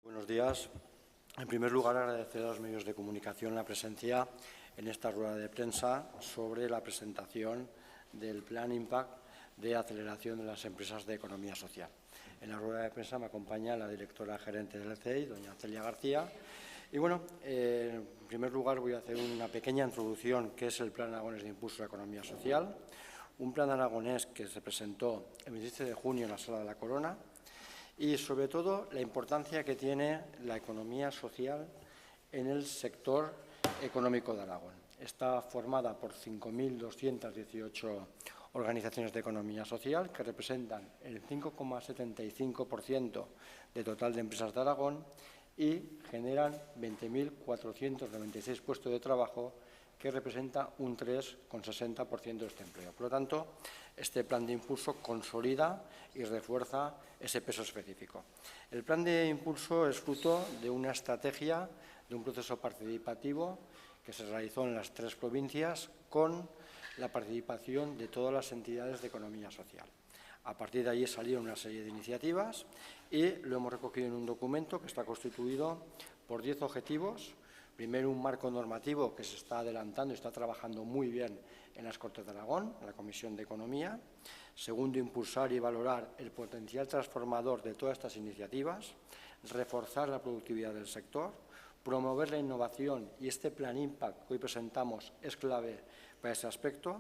Buenos días. En primer lugar, agradecer a los medios de comunicación la presencia en esta rueda de prensa sobre la presentación del Plan Impact de aceleración de las empresas de economía social. En la rueda de prensa me acompaña la directora gerente del CEI, doña Celia García. Y bueno, en primer lugar voy a hacer una pequeña introducción, que es el Plan Aragonés de Impulso a la Economía Social. Un plan aragonés que se presentó el 27 de junio en la Sala de la Corona, y, sobre todo, la importancia que tiene la economía social en el sector económico de Aragón. Está formada por 5.218 organizaciones de economía social que representan el 5,75% del total de empresas de Aragón y generan 20.496 puestos de trabajo, que representa un 3,60% de este empleo. Por lo tanto, este plan de impulso consolida y refuerza ese peso específico. El plan de impulso es fruto de una estrategia, de un proceso participativo que se realizó en las 3 provincias con la participación de todas las entidades de economía social. A partir de allí salieron una serie de iniciativas y lo hemos recogido en un documento que está constituido por 10 objetivos. Primero, un marco normativo que se está adelantando y está trabajando muy bien en las Cortes de Aragón, en la Comisión de Economía. Segundo, impulsar y valorar el potencial transformador de todas estas iniciativas, reforzar la productividad del sector, promover la innovación, y este Plan Impact que hoy presentamos es clave para ese aspecto,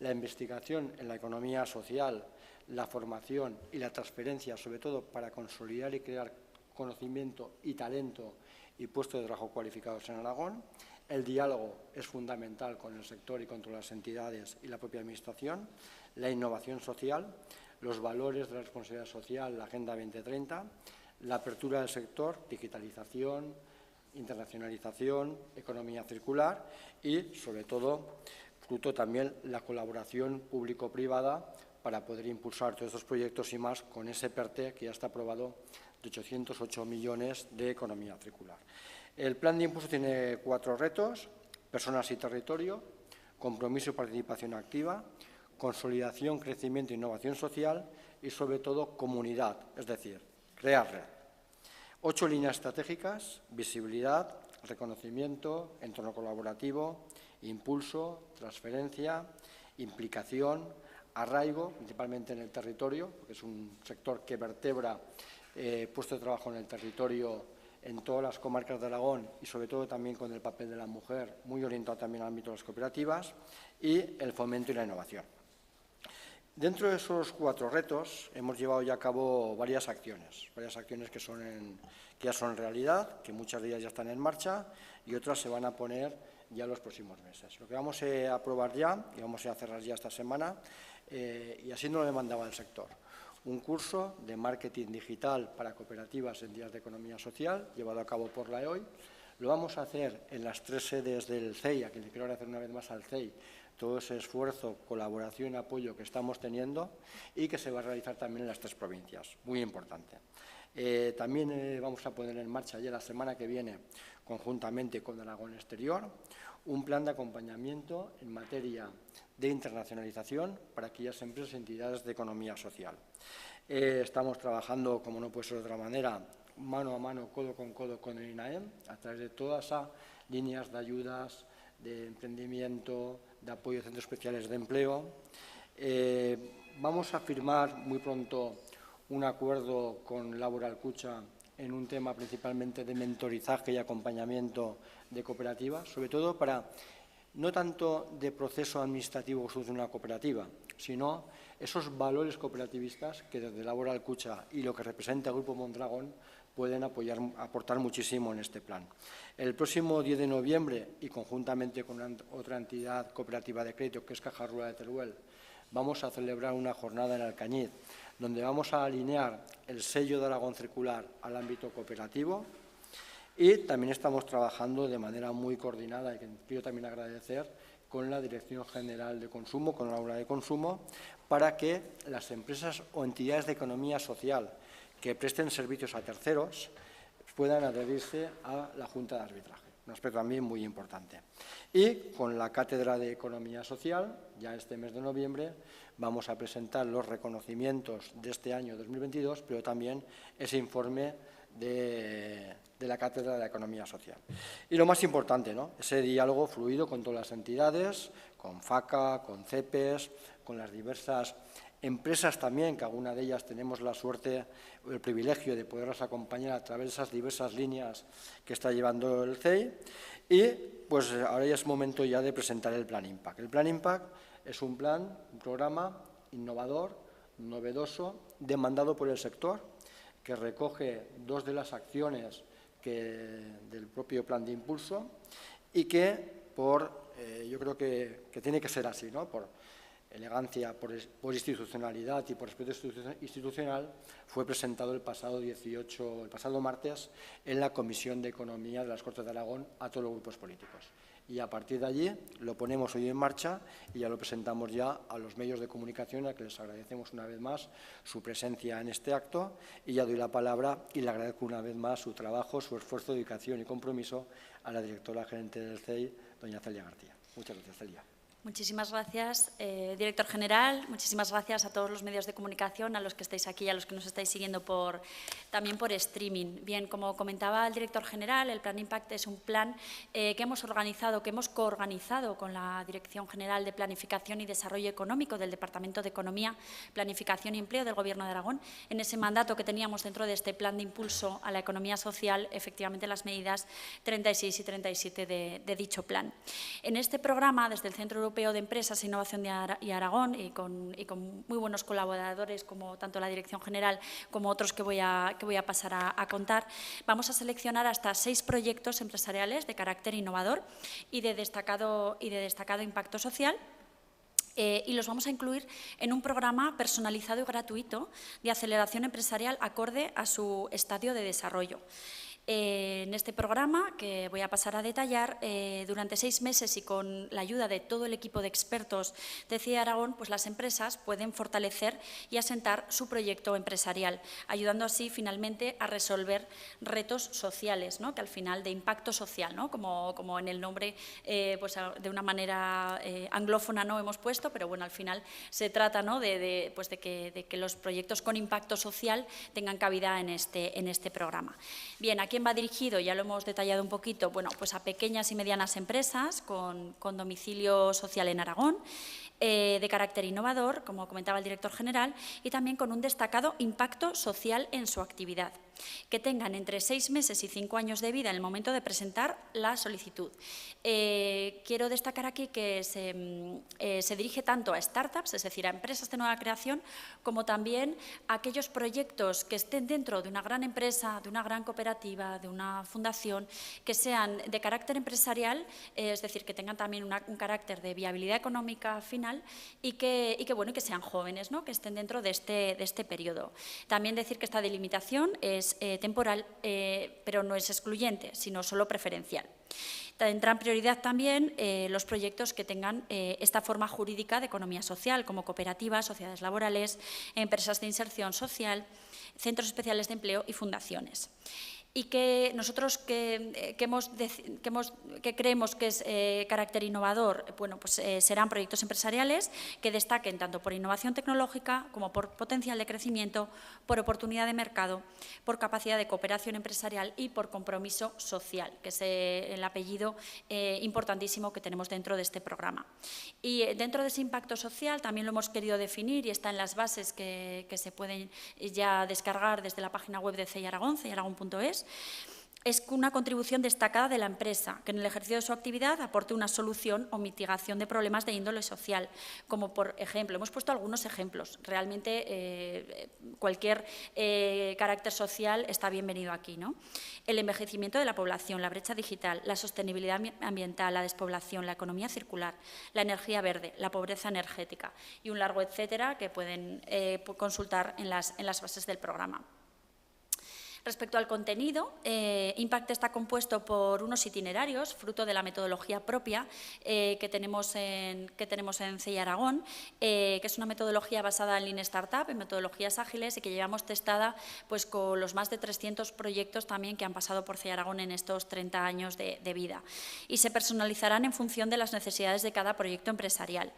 la investigación en la economía social, la formación y la transferencia, sobre todo para consolidar y crear conocimiento y talento y puestos de trabajo cualificados en Aragón. El diálogo es fundamental con el sector y con todas las entidades y la propia Administración. La innovación social, los valores de la responsabilidad social, la Agenda 2030, la apertura del sector, digitalización, internacionalización, economía circular y, sobre todo, fruto también la colaboración público-privada para poder impulsar todos estos proyectos y más con ese PERTE que ya está aprobado de 808 millones de economía circular. El plan de impulso tiene 4 retos: personas y territorio, compromiso y participación activa, consolidación, crecimiento e innovación social y, sobre todo, comunidad, es decir, crear red. 8 líneas estratégicas: visibilidad, reconocimiento, entorno colaborativo, impulso, transferencia, implicación, arraigo, principalmente en el territorio, porque es un sector que vertebra puestos de trabajo en el territorio en todas las comarcas de Aragón y, sobre todo, también con el papel de la mujer, muy orientado también al ámbito de las cooperativas, y el fomento y la innovación. Dentro de esos 4 retos hemos llevado ya a cabo varias acciones que ya son realidad, que muchas de ellas ya están en marcha y otras se van a poner ya en los próximos meses. Lo que vamos a aprobar ya, y vamos a cerrar ya esta semana, y así nos lo demandaba el sector: un curso de marketing digital para cooperativas y entidades de economía social, llevado a cabo por la EOI. Lo vamos a hacer en las 3 sedes del CEI, a quien le quiero agradecer una vez más al CEI todo ese esfuerzo, colaboración y apoyo que estamos teniendo, y que se va a realizar también en las 3 provincias. Muy importante. También vamos a poner en marcha ya la semana que viene, conjuntamente con Aragón Exterior, un plan de acompañamiento en materia de internacionalización para aquellas empresas y entidades de economía social. Estamos trabajando, como no puede ser de otra manera, mano a mano, codo con el INAEM, a través de todas esas líneas de ayudas, de emprendimiento, de apoyo a centros especiales de empleo. Vamos a firmar muy pronto un acuerdo con Laboral Cucha en un tema principalmente de mentorizaje y acompañamiento de cooperativas, sobre todo para, no tanto de proceso administrativo de una cooperativa, sino esos valores cooperativistas que desde Laboral Cucha y lo que representa el Grupo Mondragón pueden aportar muchísimo en este plan. El próximo 10 de noviembre, y conjuntamente con otra entidad cooperativa de crédito, que es Caja Rural de Teruel, vamos a celebrar una jornada en Alcañiz, donde vamos a alinear el sello de Aragón Circular al ámbito cooperativo, y también estamos trabajando de manera muy coordinada, y que quiero también agradecer, con la Dirección General de Consumo, con la Aula de Consumo, para que las empresas o entidades de economía social que presten servicios a terceros puedan adherirse a la Junta de Arbitraje. Un aspecto también muy importante. Y con la Cátedra de Economía Social, ya este mes de noviembre, vamos a presentar los reconocimientos de este año 2022, pero también ese informe de la Cátedra de la Economía Social. Y lo más importante, ¿no?, ese diálogo fluido con todas las entidades, con FACA, con CEPES, con las diversas empresas también, que alguna de ellas tenemos la suerte o el privilegio de poderlas acompañar a través de esas diversas líneas que está llevando el CEI. Y pues ahora ya es momento ya de presentar el Plan Impact. El Plan Impact es un programa innovador, novedoso, demandado por el sector, que recoge dos de las acciones del propio plan de impulso y que yo creo que tiene que ser así, ¿no?, por elegancia, por institucionalidad y por respeto institucional, fue presentado el pasado martes en la Comisión de Economía de las Cortes de Aragón a todos los grupos políticos. Y a partir de allí lo ponemos hoy en marcha y ya lo presentamos ya a los medios de comunicación, a que les agradecemos una vez más su presencia en este acto, y ya doy la palabra y le agradezco una vez más su trabajo, su esfuerzo, dedicación y compromiso a la directora gerente del CEI, doña Celia García. Muchas gracias, Celia. Muchísimas gracias, director general. Muchísimas gracias a todos los medios de comunicación, a los que estáis aquí y a los que nos estáis siguiendo también por streaming. Bien, como comentaba el director general, el Plan Impact es un plan que hemos coorganizado con la Dirección General de Planificación y Desarrollo Económico del Departamento de Economía, Planificación y Empleo del Gobierno de Aragón. En ese mandato que teníamos dentro de este plan de impulso a la economía social, efectivamente las medidas 36 y 37 de dicho plan. En este programa, desde el Centro Europeo de Empresas e Innovación y Aragón, y con muy buenos colaboradores, como tanto la Dirección General como otros que voy a pasar a contar, vamos a seleccionar hasta 6 proyectos empresariales de carácter innovador y de destacado impacto social. Y los vamos a incluir en un programa personalizado y gratuito de aceleración empresarial acorde a su estadio de desarrollo. En este programa, que voy a pasar a detallar, durante 6 meses y con la ayuda de todo el equipo de expertos de CIE Aragón, pues las empresas pueden fortalecer y asentar su proyecto empresarial, ayudando así finalmente a resolver retos sociales, ¿no?, que al final de impacto social, ¿no?, como en el nombre pues de una manera anglófona no hemos puesto, pero bueno, al final se trata, ¿no?, de que los proyectos con impacto social tengan cabida en este programa. Bien, aquí va dirigido, ya lo hemos detallado un poquito, bueno, pues a pequeñas y medianas empresas con domicilio social en Aragón, de carácter innovador, como comentaba el director general, y también con un destacado impacto social en su actividad, que tengan entre 6 meses y 5 años de vida en el momento de presentar la solicitud. Quiero destacar aquí que se dirige tanto a startups, es decir, a empresas de nueva creación, como también a aquellos proyectos que estén dentro de una gran empresa, de una gran cooperativa, de una fundación, que sean de carácter empresarial, es decir, que tengan también un carácter de viabilidad económica final y que sean jóvenes, ¿no?, que estén dentro de este periodo. También decir que esta delimitación es temporal, pero no es excluyente, sino solo preferencial. Tendrán prioridad también los proyectos que tengan esta forma jurídica de economía social, como cooperativas, sociedades laborales, empresas de inserción social, centros especiales de empleo y fundaciones. Y que nosotros que creemos que es carácter innovador, bueno, pues serán proyectos empresariales que destaquen tanto por innovación tecnológica como por potencial de crecimiento, por oportunidad de mercado, por capacidad de cooperación empresarial y por compromiso social, que es el apellido importantísimo que tenemos dentro de este programa. Y dentro de ese impacto social también lo hemos querido definir y está en las bases que se pueden ya descargar desde la página web de CEI Aragón, ceiaragón.es. Es una contribución destacada de la empresa, que en el ejercicio de su actividad aporte una solución o mitigación de problemas de índole social, como por ejemplo, hemos puesto algunos ejemplos, realmente cualquier carácter social está bienvenido aquí, ¿no? El envejecimiento de la población, la brecha digital, la sostenibilidad ambiental, la despoblación, la economía circular, la energía verde, la pobreza energética y un largo etcétera que pueden consultar en las bases del programa. Respecto al contenido, Impact está compuesto por unos itinerarios, fruto de la metodología propia que tenemos en CEI Aragón, que es una metodología basada en Lean Startup, en metodologías ágiles y que llevamos testada pues, con los más de 300 proyectos también que han pasado por CEI Aragón en estos 30 años de vida. Y se personalizarán en función de las necesidades de cada proyecto empresarial.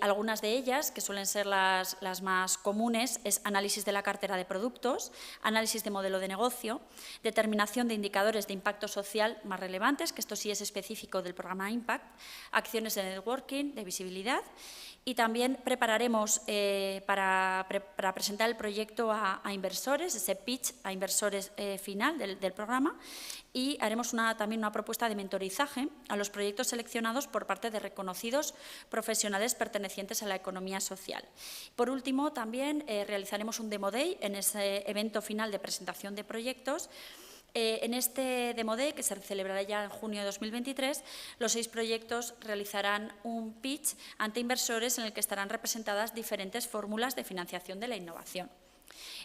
Algunas de ellas, que suelen ser las más comunes, es análisis de la cartera de productos, análisis de modelo de negocio, determinación de indicadores de impacto social más relevantes, que esto sí es específico del programa Impact, acciones de networking, de visibilidad, y también prepararemos para presentar el proyecto a inversores, ese pitch a inversores final del programa, y haremos también una propuesta de mentorizaje a los proyectos seleccionados por parte de reconocidos profesionales pertenecientes a la economía social. Por último, también realizaremos un Demo Day en ese evento final de presentación de proyectos. En este Demo Day, que se celebrará ya en junio de 2023, los 6 proyectos realizarán un pitch ante inversores en el que estarán representadas diferentes fórmulas de financiación de la innovación.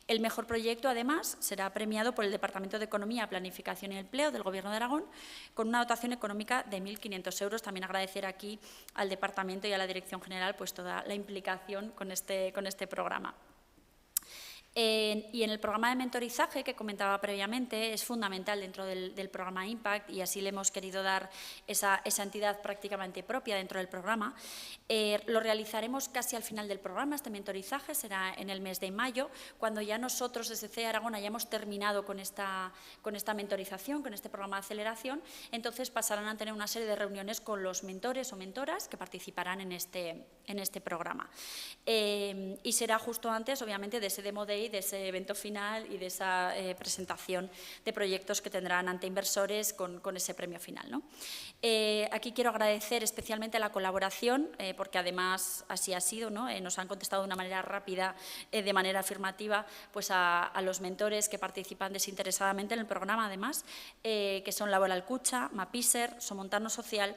El mejor proyecto, además, será premiado por el Departamento de Economía, Planificación y Empleo del Gobierno de Aragón con una dotación económica de 1.500 euros. También agradecer aquí al Departamento y a la Dirección General pues, toda la implicación con este programa. Y en el programa de mentorizaje que comentaba previamente es fundamental dentro del programa Impact y así le hemos querido dar esa entidad prácticamente propia dentro del programa. Lo realizaremos casi al final del programa, este mentorizaje será en el mes de mayo, cuando ya nosotros desde CEA Aragón hayamos terminado con esta mentorización, con este programa de aceleración, entonces pasarán a tener una serie de reuniones con los mentores o mentoras que participarán en este programa. Y será justo antes, obviamente, de ese Demo Day, de ese evento final y de esa presentación de proyectos que tendrán ante inversores con ese premio final, ¿no? Aquí quiero agradecer especialmente la colaboración, porque además así ha sido, ¿no? Nos han contestado de una manera rápida, de manera afirmativa, pues a los mentores que participan desinteresadamente en el programa, además, que son Laboral Cucha, Mapiser, Somontano Social,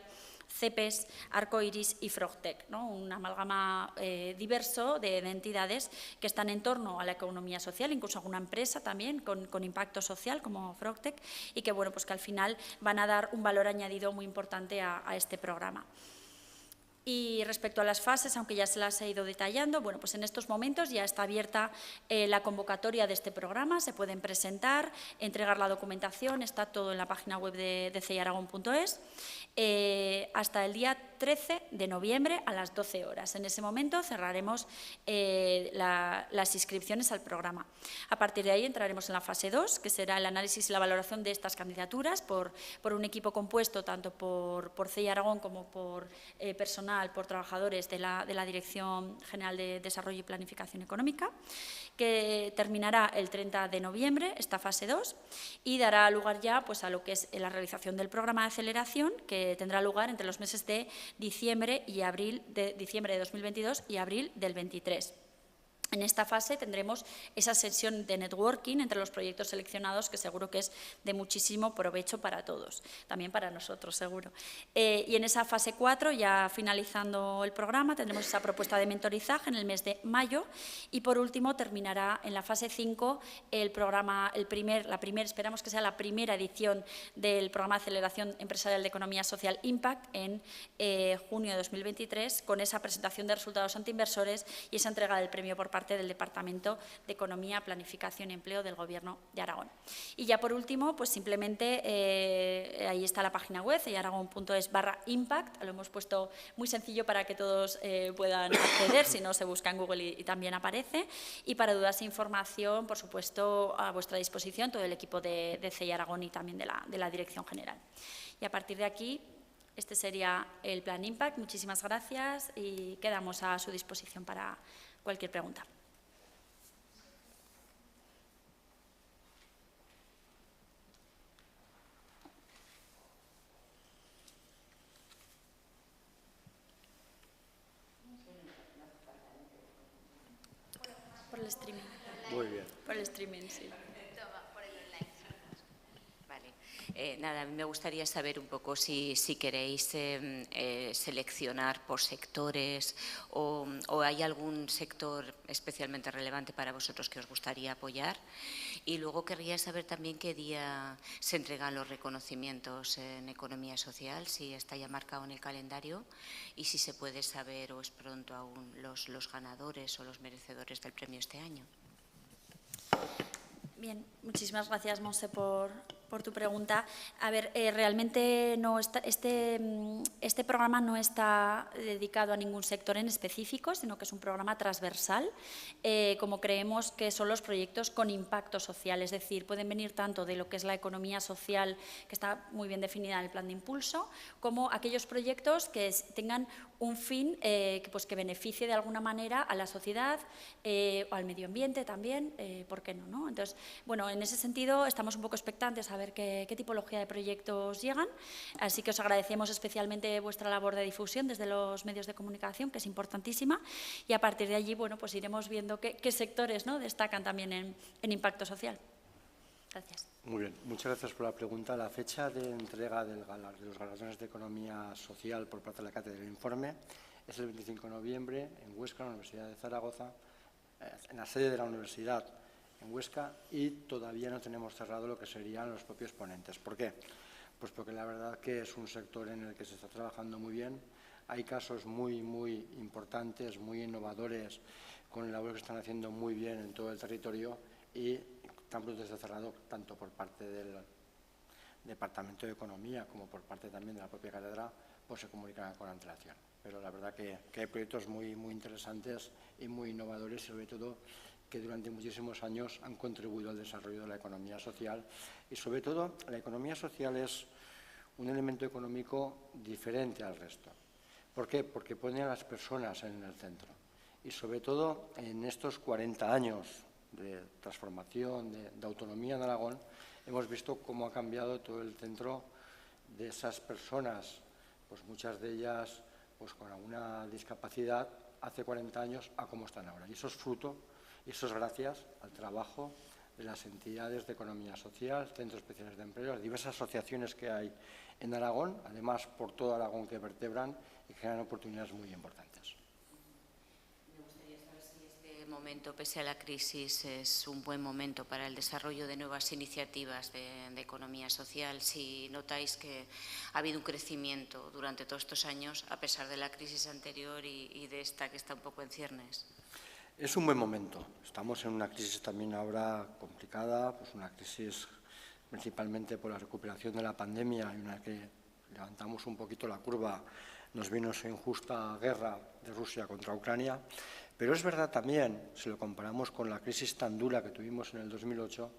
CEPES, Arcoiris y Frogtech, ¿no? Un amalgama diverso de entidades que están en torno a la economía social, incluso alguna empresa también con impacto social como Frogtech y que, bueno, pues que al final van a dar un valor añadido muy importante a este programa. Y respecto a las fases, aunque ya se las he ido detallando, bueno, pues en estos momentos ya está abierta la convocatoria de este programa, se pueden presentar, entregar la documentación, está todo en la página web de ceiaragón.es, hasta el día 13 de noviembre a las 12 horas. En ese momento cerraremos las inscripciones al programa. A partir de ahí entraremos en la fase 2, que será el análisis y la valoración de estas candidaturas por un equipo compuesto tanto por CEA Aragón como por personal, por trabajadores de la Dirección General de Desarrollo y Planificación Económica, que terminará el 30 de noviembre, esta fase 2, y dará lugar ya pues, a lo que es la realización del programa de aceleración, que tendrá lugar entre los meses de diciembre de 2022 y abril del 23. En esta fase tendremos esa sesión de networking entre los proyectos seleccionados que seguro que es de muchísimo provecho para todos, también para nosotros seguro. Y en esa fase 4, ya finalizando el programa, tendremos esa propuesta de mentorizaje en el mes de mayo y por último terminará en la fase 5 el programa, esperamos que sea la primera edición del programa de aceleración empresarial de economía social Impact en junio de 2023 con esa presentación de resultados ante inversores y esa entrega del premio por parte del Departamento de Economía, Planificación y Empleo del Gobierno de Aragón. Y ya por último, pues simplemente ahí está la página web, ceiaragón.es/impact, lo hemos puesto muy sencillo para que todos puedan acceder, si no se busca en Google y también aparece. Y para dudas e información, por supuesto, a vuestra disposición todo el equipo de CEA Aragón y también de la Dirección General. Y a partir de aquí, este sería el Plan Impact. Muchísimas gracias y quedamos a su disposición para cualquier pregunta. Por el streaming. Muy bien. Por el streaming, sí. Nada, a mí me gustaría saber un poco si queréis seleccionar por sectores o hay algún sector especialmente relevante para vosotros que os gustaría apoyar. Y luego querría saber también qué día se entregan los reconocimientos en economía social, si está ya marcado en el calendario y si se puede saber o es pronto aún los ganadores o los merecedores del premio este año. Bien, muchísimas gracias, Monse, por por tu pregunta. A ver, realmente no está, este programa no está dedicado a ningún sector en específico, sino que es un programa transversal, como creemos que son los proyectos con impacto social. Es decir, pueden venir tanto de lo que es la economía social, que está muy bien definida en el plan de impulso, como aquellos proyectos que tengan un fin que beneficie de alguna manera a la sociedad o al medio ambiente también, ¿por qué no, no? Entonces, bueno, en ese sentido estamos un poco expectantes a ver qué tipología de proyectos llegan, así que os agradecemos especialmente vuestra labor de difusión desde los medios de comunicación, que es importantísima, y a partir de allí, bueno, pues iremos viendo qué sectores, ¿no?, destacan también en impacto social. Gracias. Muy bien, muchas gracias por la pregunta. La fecha de entrega de los galardones de economía social por parte de la Cátedra del Informe es el 25 de noviembre en Huesca, en la Universidad de Zaragoza, en la sede de la universidad en Huesca, y todavía no tenemos cerrado lo que serían los propios ponentes. ¿Por qué? Pues porque la verdad que es un sector en el que se está trabajando muy bien. Hay casos muy importantes, muy innovadores, con labores que están haciendo muy bien en todo el territorio, y tan pronto está cerrado tanto por parte del Departamento de Economía como por parte también de la propia cátedra, pues se comunicarán con antelación. Pero la verdad que hay proyectos muy interesantes y muy innovadores, y sobre todo que durante muchísimos años han contribuido al desarrollo de la economía social. Y sobre todo, la economía social es un elemento económico diferente al resto. ¿Por qué? Porque pone a las personas en el centro. Y sobre todo, en estos 40 años de transformación, de autonomía en Aragón, hemos visto cómo ha cambiado todo el centro de esas personas, pues muchas de ellas pues con alguna discapacidad hace 40 años a cómo están ahora. Y eso es fruto, y eso es gracias al trabajo de las entidades de economía social, centros especiales de empleo, las diversas asociaciones que hay en Aragón, además por todo Aragón, que vertebran y generan oportunidades muy importantes. Me gustaría saber si este momento, pese a la crisis, es un buen momento para el desarrollo de nuevas iniciativas de economía social, si notáis que ha habido un crecimiento durante todos estos años, a pesar de la crisis anterior y de esta que está un poco en ciernes. Es un buen momento. Estamos en una crisis también ahora complicada, pues una crisis principalmente por la recuperación de la pandemia, y una que levantamos un poquito la curva, nos vino esa injusta guerra de Rusia contra Ucrania. Pero es verdad también, si lo comparamos con la crisis tan dura que tuvimos en el 2008,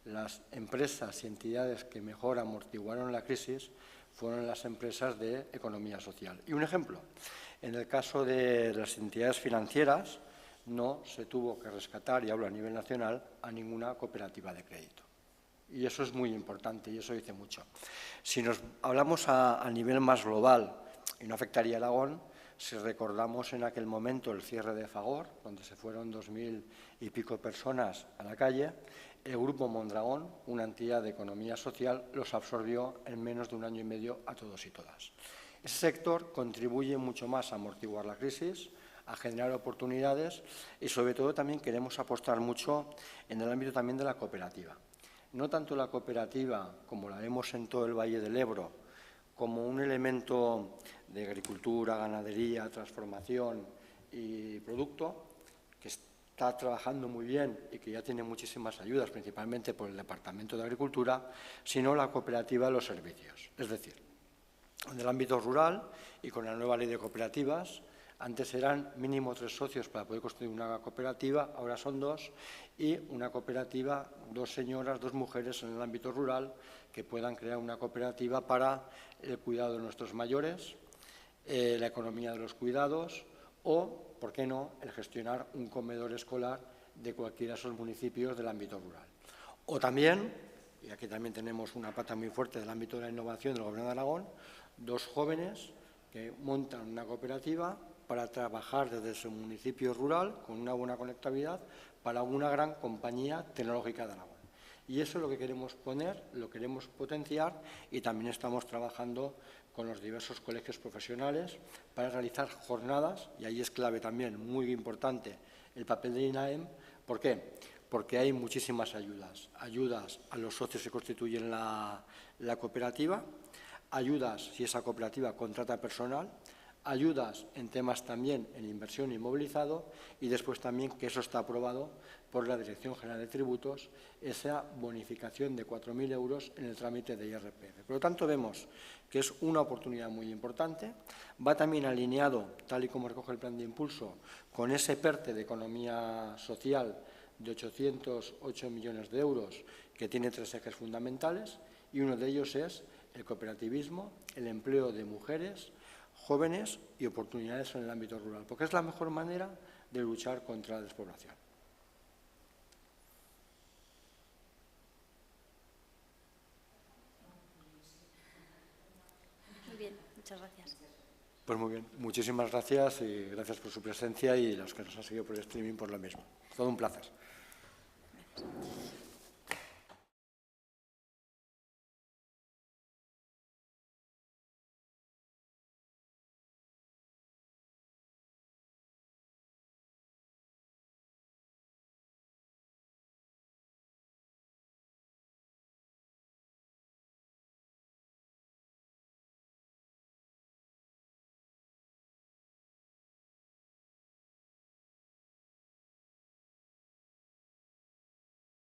las empresas y entidades que mejor amortiguaron la crisis fueron las empresas de economía social. Y un ejemplo, en el caso de las entidades financieras, no se tuvo que rescatar, y hablo a nivel nacional, a ninguna cooperativa de crédito. Y eso es muy importante y eso dice mucho. Si nos hablamos a nivel más global, y no afectaría a Aragón, si recordamos en aquel momento el cierre de Fagor, donde se fueron 2000 y pico personas a la calle, el Grupo Mondragón, una entidad de economía social, los absorbió en menos de un año y medio a todos y todas. Ese sector contribuye mucho más a amortiguar la crisis, a generar oportunidades, y sobre todo también queremos apostar mucho en el ámbito también de la cooperativa. No tanto la cooperativa como la vemos en todo el Valle del Ebro, como un elemento de agricultura, ganadería, transformación y producto, que está trabajando muy bien y que ya tiene muchísimas ayudas, principalmente por el Departamento de Agricultura, sino la cooperativa de los servicios. Es decir, en el ámbito rural y con la nueva ley de cooperativas, antes eran mínimo 3 socios para poder construir una cooperativa, ahora son 2, y una cooperativa, 2 señoras, 2 mujeres en el ámbito rural que puedan crear una cooperativa para el cuidado de nuestros mayores, la economía de los cuidados o, ¿por qué no?, el gestionar un comedor escolar de cualquiera de esos municipios del ámbito rural. O también, y aquí también tenemos una pata muy fuerte del ámbito de la innovación del Gobierno de Aragón, 2 jóvenes que montan una cooperativa para trabajar desde su municipio rural con una buena conectividad para una gran compañía tecnológica de Aragón. Y eso es lo que queremos poner, lo queremos potenciar, y también estamos trabajando con los diversos colegios profesionales para realizar jornadas, y ahí es clave también, muy importante, el papel de INAEM. ¿Por qué? Porque hay muchísimas ayudas. Ayudas a los socios que constituyen la cooperativa, ayudas si esa cooperativa contrata personal, ayudas en temas también en inversión inmovilizado y después también que eso está aprobado por la Dirección General de Tributos, esa bonificación de 4.000 euros en el trámite de IRPF. Por lo tanto, vemos que es una oportunidad muy importante, va también alineado, tal y como recoge el plan de impulso, con ese PERTE de economía social de 808 millones de euros que tiene 3 ejes fundamentales y uno de ellos es el cooperativismo, el empleo de mujeres, jóvenes y oportunidades en el ámbito rural, porque es la mejor manera de luchar contra la despoblación. Muy bien, muchas gracias. Pues muy bien, muchísimas gracias y gracias por su presencia y los que nos han seguido por el streaming por lo mismo. Todo un placer. Gracias.